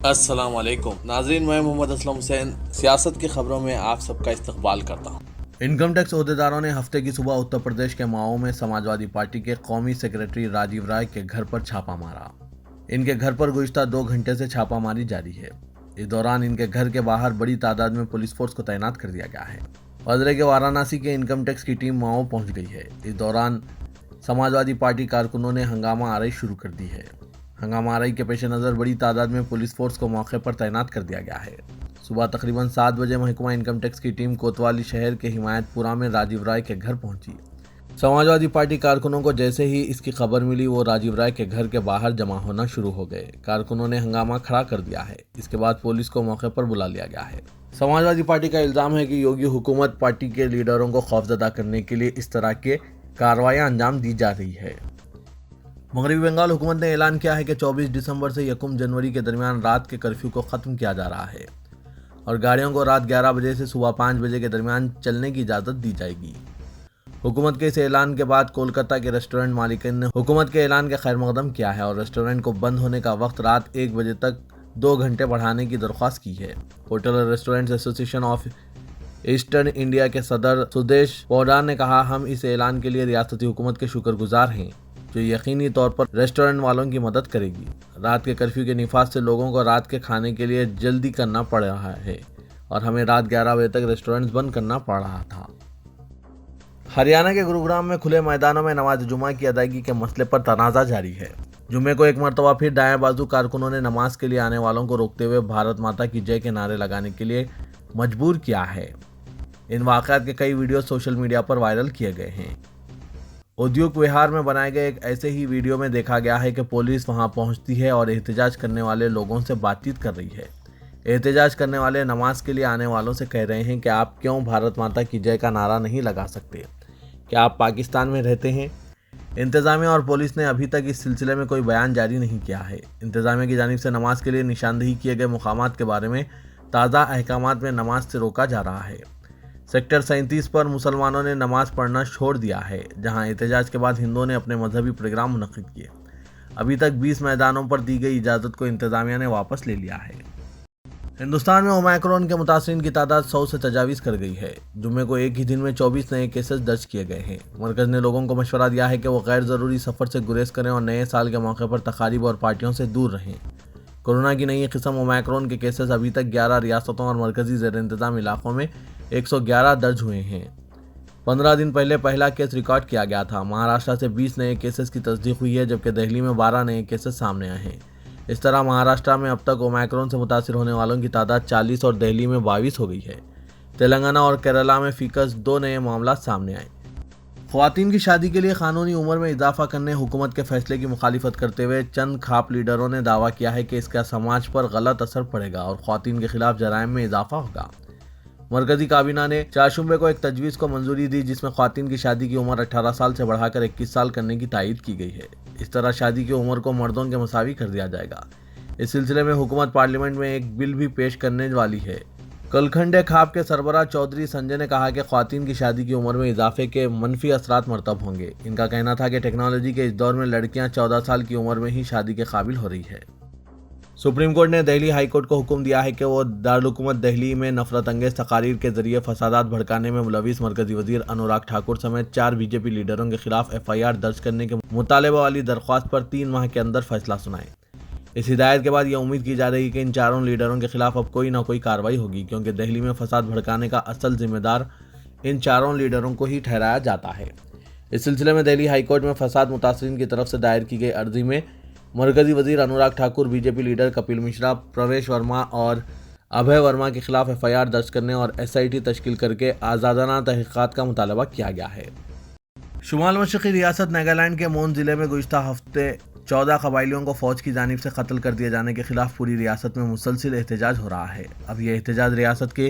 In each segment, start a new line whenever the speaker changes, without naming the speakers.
السلام علیکم ناظرین، میں محمد اسلم حسین سیاست کی خبروں میں آپ سب کا استقبال کرتا ہوں۔
انکم ٹیکس عہدیداروں نے ہفتے کی صبح اتر پردیش کے ماؤ میں سماجوادی پارٹی کے قومی سیکرٹری راجیو رائے کے گھر پر چھاپہ مارا۔ ان کے گھر پر گزشتہ 2 گھنٹے سے چھاپہ ماری جاری ہے۔ اس دوران ان کے گھر کے باہر بڑی تعداد میں پولیس فورس کو تعینات کر دیا گیا ہے۔ وزرے کے وارانسی کے انکم ٹیکس کی ٹیم ماؤ پہنچ گئی ہے۔ اس دوران سماجوادی پارٹی کارکنوں نے ہنگامہ آرائی شروع کر دی ہے۔ ہنگامہ آرائی کے پیش نظر بڑی تعداد میں پولیس فورس کو موقع پر تعینات کر دیا گیا ہے۔ صبح تقریباً 7 بجے محکمہ انکم ٹیکس کی ٹیم کوتوالی شہر کے حمایت پورہ میں راجیو رائے کے گھر پہنچی۔ سماجوادی پارٹی کارکنوں کو جیسے ہی اس کی خبر ملی وہ راجیو رائے کے گھر کے باہر جمع ہونا شروع ہو گئے۔ کارکنوں نے ہنگامہ کھڑا کر دیا ہے۔ اس کے بعد پولیس کو موقع پر بلا لیا گیا ہے۔ سماجوادی پارٹی کا الزام ہے کہ یوگی حکومت پارٹی کے لیڈروں کو خوفزدہ کرنے کے لیے اس طرح کے کارروائیاں انجام دی جا رہی ہے۔ مغربی بنگال حکومت نے اعلان کیا ہے کہ 24 دسمبر سے 1 جنوری کے درمیان رات کے کرفیو کو ختم کیا جا رہا ہے اور گاڑیوں کو رات 11 بجے سے صبح 5 بجے کے درمیان چلنے کی اجازت دی جائے گی۔ حکومت کے اس اعلان کے بعد کولکتہ کے ریسٹورنٹ مالکین نے حکومت کے اعلان کا خیر مقدم کیا ہے اور ریسٹورنٹ کو بند ہونے کا وقت رات 1 بجے تک 2 گھنٹے بڑھانے کی درخواست کی ہے۔ ہوٹل اور ریسٹورنٹس ایسوسی ایشن آف ایسٹرن انڈیا کے صدر سدیش پوڈار نے کہا، ہم اس اعلان کے لیے ریاستی حکومت کے شکر گزار ہیں جو یقینی طور پر ریسٹورنٹ والوں کی مدد کرے گی۔ رات کے کرفیو کے نفاذ سے لوگوں کو رات کے کھانے کے لیے جلدی کرنا پڑ رہا ہے اور ہمیں رات 11 بجے تک ریسٹورنٹس بند کرنا پڑ رہا تھا۔ ہریانہ کے گروگرام میں کھلے میدانوں میں نماز جمعہ کی ادائیگی کے مسئلے پر تنازع جاری ہے۔ جمعے کو ایک مرتبہ پھر دائیں بازو کارکنوں نے نماز کے لیے آنے والوں کو روکتے ہوئے بھارت ماتا کی جے کے نعرے لگانے کے لیے مجبور کیا ہے۔ ان واقعات کے کئی ویڈیو سوشل میڈیا پر وائرل کیے گئے ہیں۔ ادیوگ وہار میں بنائے گئے ایک ایسے ہی ویڈیو میں دیکھا گیا ہے کہ پولیس وہاں پہنچتی ہے اور احتجاج کرنے والے لوگوں سے بات چیت کر رہی ہے۔ احتجاج کرنے والے نماز کے لیے آنے والوں سے کہہ رہے ہیں کہ آپ کیوں بھارت ماتا کی جے کا نعرہ نہیں لگا سکتے؟ کیا آپ پاکستان میں رہتے ہیں؟ انتظامیہ اور پولیس نے ابھی تک اس سلسلے میں کوئی بیان جاری نہیں کیا ہے۔ انتظامیہ کی جانب سے نماز کے لیے نشاندہی کیے گئے مقامات کے بارے میں تازہ احکامات میں نماز سے روکا جا رہا ہے۔ سیکٹر 37 پر مسلمانوں نے نماز پڑھنا چھوڑ دیا ہے، جہاں احتجاج کے بعد ہندوؤں نے اپنے مذہبی پروگرام منعقد کیے۔ ابھی تک 20 میدانوں پر دی گئی اجازت کو انتظامیہ نے واپس لے لیا ہے۔ ہندوستان میں اومیکرون کے متاثرین کی تعداد 100 سے تجاوز کر گئی ہے۔ جمعے کو ایک ہی دن میں 24 نئے کیسز درج کیے گئے ہیں۔ مرکز نے لوگوں کو مشورہ دیا ہے کہ وہ غیر ضروری سفر سے گریز کریں اور نئے سال کے موقع پر تقاریب اور پارٹیوں سے دور رہیں۔ کورونا کی نئی قسم اومیکرون کے کیسز ابھی تک 11 ریاستوں اور مرکزی زیر انتظام علاقوں میں 111 درج ہوئے ہیں۔ 15 دن پہلے پہلا کیس ریکارڈ کیا گیا تھا۔ مہاراشٹر سے 20 نئے کیسز کی تصدیق ہوئی ہے، جبکہ دہلی میں 12 نئے کیسز سامنے آئے ہیں۔ اس طرح مہاراشٹر میں اب تک اومیکرون سے متاثر ہونے والوں کی تعداد 40 اور دہلی میں 22 ہو گئی ہے۔ تلنگانہ اور کیرالہ میں فی کس 2 نئے معاملات سامنے آئے۔ خواتین کی شادی کے لیے قانونی عمر میں اضافہ کرنے حکومت کے فیصلے کی مخالفت کرتے ہوئے چند کھاپ لیڈروں نے دعویٰ کیا ہے کہ اس کا سماج پر غلط اثر پڑے گا اور خواتین کے خلاف جرائم میں اضافہ ہوگا۔ مرکزی کابینہ نے چارشنبے کو ایک تجویز کو منظوری دی جس میں خواتین کی شادی کی عمر 18 سال سے بڑھا کر 21 سال کرنے کی تائید کی گئی ہے۔ اس طرح شادی کی عمر کو مردوں کے مساوی کر دیا جائے گا۔ اس سلسلے میں حکومت پارلیمنٹ میں ایک بل بھی پیش کرنے والی ہے۔ کلکھنڈے کھاپ کے سربراہ چودھری سنجے نے کہا کہ خواتین کی شادی کی عمر میں اضافے کے منفی اثرات مرتب ہوں گے۔ ان کا کہنا تھا کہ ٹیکنالوجی کے اس دور میں لڑکیاں 14 سال کی عمر میں ہی شادی کے قابل ہو رہی ہے۔ سپریم کورٹ نے دہلی ہائی کورٹ کو حکم دیا ہے کہ وہ دارالحکومت دہلی میں نفرت انگیز تقاریر کے ذریعے فسادات بھڑکانے میں ملوث مرکزی وزیر انوراگ ٹھاکر سمیت 4 بی جے پی لیڈروں کے خلاف FIR درج کرنے کے مطالبہ والی درخواست پر 3 ماہ کے اندر فیصلہ سنائے۔ اس ہدایت کے بعد یہ امید کی جا رہی ہے کہ ان چاروں لیڈروں کے خلاف اب کوئی نہ کوئی کارروائی ہوگی، کیونکہ دہلی میں فساد بھڑکانے کا اصل ذمہ دار ان چاروں لیڈروں کو ہی ٹھہرایا جاتا ہے۔ اس سلسلے میں دہلی ہائی کورٹ میں فساد متاثرین کی طرف سے دائر کی گئی عرضی میں مرکزی وزیر Anurag Thakur, B J P leader Kapil Mishra, Parvesh Verma اور ابھے ورما کے خلاف FIR درج کرنے اور SIT تشکیل کر کے آزادانہ تحقیقات کا مطالبہ کیا گیا ہے۔ شمال مشرقی ریاست ناگالینڈ کے مون ضلع میں گزشتہ ہفتے 14 قبائلیوں کو فوج کی جانب سے قتل کر دیے جانے کے خلاف پوری ریاست میں مسلسل احتجاج ہو رہا ہے۔ اب یہ احتجاج ریاست کے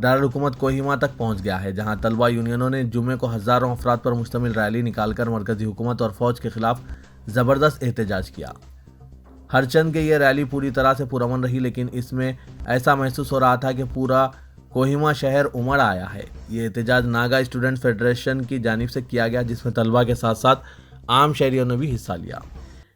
دارالحکومت کوہیما تک پہنچ گیا ہے، جہاں طلبہ یونینوں نے جمعے کو ہزاروں افراد پر مشتمل ریلی نکال کر مرکزی حکومت اور فوج کے خلاف زبردست احتجاج کیا۔ ہرچند کہ یہ ریلی پوری طرح سے پرامن رہی، لیکن اس میں ایسا محسوس ہو رہا تھا کہ پورا کوہیما شہر امڑ آیا ہے۔ یہ احتجاج ناگا اسٹوڈنٹ فیڈریشن کی جانب سے کیا گیا، جس میں طلبہ کے ساتھ ساتھ عام شہریوں نے بھی حصہ لیا۔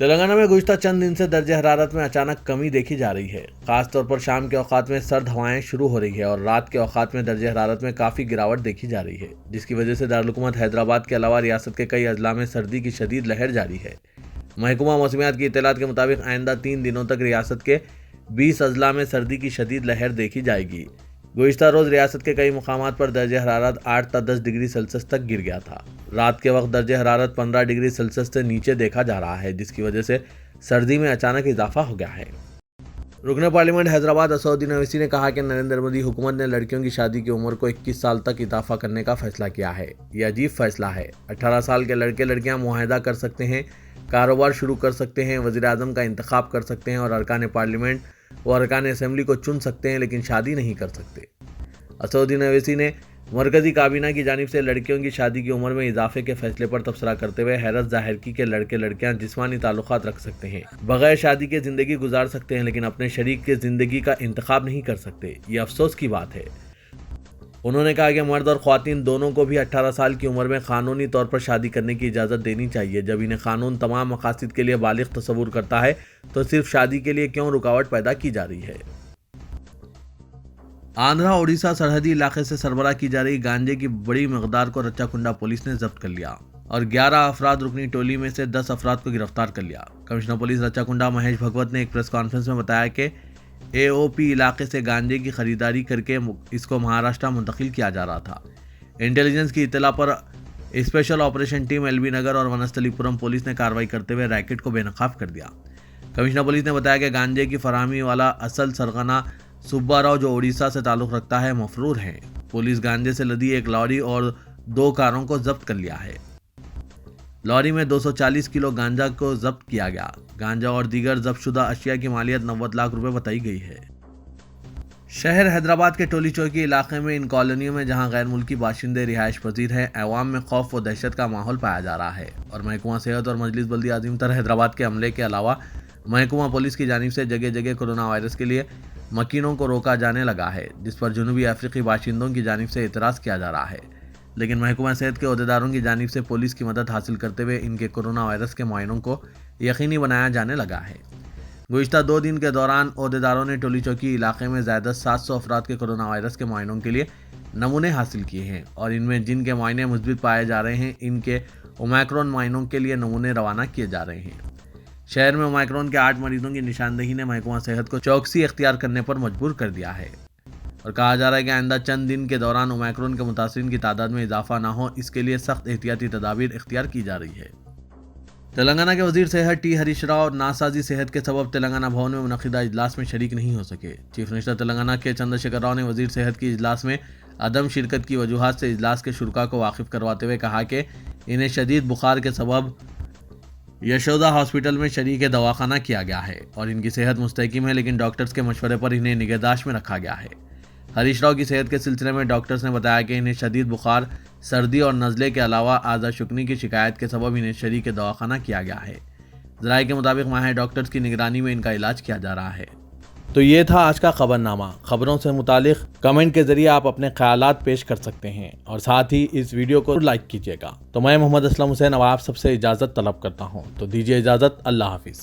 تلنگانہ میں گزشتہ چند دن سے درجہ حرارت میں اچانک کمی دیکھی جا رہی ہے۔ خاص طور پر شام کے اوقات میں سرد ہوائیں شروع ہو رہی ہے اور رات کے اوقات میں درجہ حرارت میں کافی گراوٹ دیکھی جا رہی ہے، جس کی وجہ سے دارالحکومت حیدرآباد کے علاوہ ریاست کے کئی اضلاع میں سردی کی شدید لہر جاری ہے۔ محکمہ موسمیات کی اطلاعات کے مطابق آئندہ 3 دنوں تک ریاست کے 20 اضلاع میں سردی کی شدید لہر دیکھی جائے گی۔ گزشتہ روز ریاست کے کئی مقامات پر درجہ حرارت 8 تا 10 ڈگری سیلسیس تک گر گیا تھا۔ رات کے وقت درجہ حرارت 15 ڈگری سیلسیس سے نیچے دیکھا جا رہا ہے، جس کی وجہ سے سردی میں اچانک اضافہ ہو گیا ہے۔ رکن پارلیمنٹ حیدرآباد اسدالدین اویسی نے کہا کہ نریندر مودی حکومت نے لڑکیوں کی شادی کی عمر کو 21 سال تک اضافہ کرنے کا فیصلہ کیا ہے۔ یہ عجیب فیصلہ ہے۔ 18 سال کے لڑکے لڑکیاں معاہدہ کر سکتے ہیں، کاروبار شروع کر سکتے ہیں، وزیر اعظم کا انتخاب کر سکتے ہیں اور ارکان پارلیمنٹ و ارکان اسمبلی کو چن سکتے ہیں، لیکن شادی نہیں کر سکتے۔ اسدالدین اویسی نے مرکزی کابینہ کی جانب سے لڑکیوں کی شادی کی عمر میں اضافے کے فیصلے پر تبصرہ کرتے ہوئے حیرت ظاہر کی کہ لڑکے لڑکیاں جسمانی تعلقات رکھ سکتے ہیں، بغیر شادی کے زندگی گزار سکتے ہیں، لیکن اپنے شریک کے زندگی کا انتخاب نہیں کر سکتے۔ یہ افسوس کی بات ہے۔ انہوں نے کہا کہ مرد اور خواتین دونوں کو بھی 18 سال کی عمر میں قانونی طور پر شادی کرنے کی اجازت دینی چاہیے۔ جب انہیں قانون تمام مقاصد کے لیے بالغ تصور کرتا ہے تو صرف شادی کے لیے کیوں رکاوٹ پیدا کی جا رہی ہے؟ آندھرا اڑیسہ سرحدی علاقے سے سربراہ کی جا رہی گانجے کی بڑی مقدار کو رچا کنڈا پولیس نے ضبط کر لیا اور 11 افراد رکنی ٹولی میں سے 10 افراد کو گرفتار کر لیا۔ کمشنر پولیس رچا کنڈا مہیش بھگوت نے ایک پریس کانفرنس میں بتایا کہ اے او پی علاقے سے گانجے کی خریداری کر کے اس کو مہاراشٹر منتقل کیا جا رہا تھا۔ انٹیلیجنس کی اطلاع پر special operation team L B Nagar اور ونستلی پورم پولیس نے کارروائی کرتے ہوئے ریکٹ کو بے نقاب کر دیا۔ کمشنر پولیس نے بتایا کہ گانجے کی فراہمی والا اصل سرغنہ سبا راؤ، جو اڑیسہ سے تعلق رکھتا ہے، مفرور ہیں۔ پولیس گانجے سے لدی ایک لاری اور 2 کاروں کو ضبط کر لیا ہے۔ لاری میں 240 کلو گانجا کو ضبط کیا گیا۔ گانجا اور دیگر ضبط شدہ اشیاء کی مالیت 90 لاکھ روپے بتائی گئی ہے۔ شہر حیدرآباد کے ٹولی چوکی علاقے میں ان کالونیوں میں جہاں غیر ملکی باشندے رہائش پذیر ہیں، عوام میں خوف و دہشت کا ماحول پایا جا رہا ہے اور محکمہ صحت اور مجلس بلدیہ عظیم تر حیدرآباد کے عملے کے علاوہ محکمہ پولیس کی جانب سے جگہ جگہ کورونا وائرس کے لیے مکینوں کو روکا جانے لگا ہے، جس پر جنوبی افریقی باشندوں کی جانب سے اعتراض کیا جا رہا ہے، لیکن محکمہ صحت کے عہدیداروں کی جانب سے پولیس کی مدد حاصل کرتے ہوئے ان کے کورونا وائرس کے معائنوں کو یقینی بنایا جانے لگا ہے۔ گزشتہ 2 دن کے دوران عہدیداروں نے ٹولی چوکی علاقے میں زائدہ 700 افراد کے کورونا وائرس کے معائنوں کے لیے نمونے حاصل کیے ہیں اور ان میں جن کے معائنے مثبت پائے جا رہے ہیں، ان کے اومیکرون معائنوں کے لیے نمونے روانہ کیے جا رہے ہیں۔ شہر میں اومیکرون کے 8 مریضوں کی نشاندہی نے محکمہ صحت کو چوکسی اختیار کرنے پر مجبور کر دیا ہے اور کہا جا رہا ہے کہ آئندہ چند دن کے دوران اومیکرون کے متاثرین کی تعداد میں اضافہ نہ ہو، اس کے لیے سخت احتیاطی تدابیر اختیار کی جا رہی ہے۔ تلنگانہ کے وزیر صحت ٹی ہریش راؤ ناسازی صحت کے سبب تلنگانہ بھون میں منعقدہ اجلاس میں شریک نہیں ہو سکے۔ چیف منسٹر تلنگانہ کے چندر شیکھر راؤ نے وزیر صحت کی اجلاس میں عدم شرکت کی وجوہات سے اجلاس کے شرکاء کو واقف کرواتے ہوئے کہا کہ انہیں شدید بخار کے سبب یشودا ہاسپٹل میں شریک دواخانہ کیا گیا ہے اور ان کی صحت مستحکم ہے، لیکن ڈاکٹرز کے مشورے پر انہیں نگہداشت میں رکھا گیا ہے۔ ہریش راؤ کی صحت کے سلسلے میں ڈاکٹرز نے بتایا کہ انہیں شدید بخار، سردی اور نزلے کے علاوہ اعضاء شکنی کی شکایت کے سبب انہیں شریک دواخانہ کیا گیا ہے۔ ذرائع کے مطابق ماہر ڈاکٹرز کی نگرانی میں ان کا علاج کیا جا رہا ہے۔ تو یہ تھا آج کا خبرنامہ۔ خبروں سے متعلق کمنٹ کے ذریعے آپ اپنے خیالات پیش کر سکتے ہیں اور ساتھ ہی اس ویڈیو کو لائک کیجیے گا۔ تو میں محمد اسلم حسین اب آپ سب سے اجازت طلب کرتا ہوں، تو دیجیے اجازت۔ اللہ حافظ۔